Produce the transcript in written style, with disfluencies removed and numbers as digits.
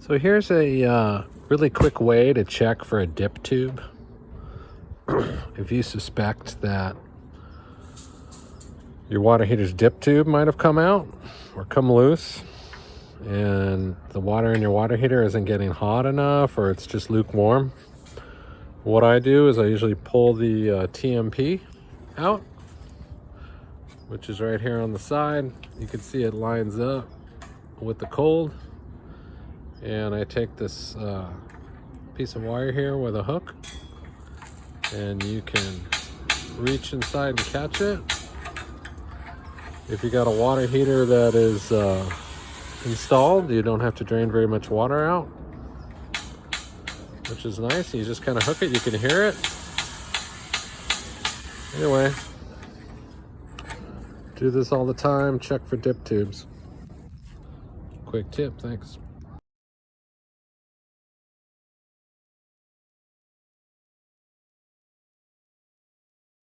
So here's a really quick way to check for a dip tube. If you suspect that your water heater's dip tube might have come out or come loose, and the water in your water heater isn't getting hot enough, or it's just lukewarm, what I do is I usually pull the TMP out, which is right here on the side. You can see it lines up with the cold. And I take this piece of wire here with a hook, and you can reach inside and catch it. If you got a water heater that is installed, you don't have to drain very much water out, which is nice. You just kind of hook it, you can hear it. Anyway, do this all the time, check for dip tubes. Quick tip, thanks.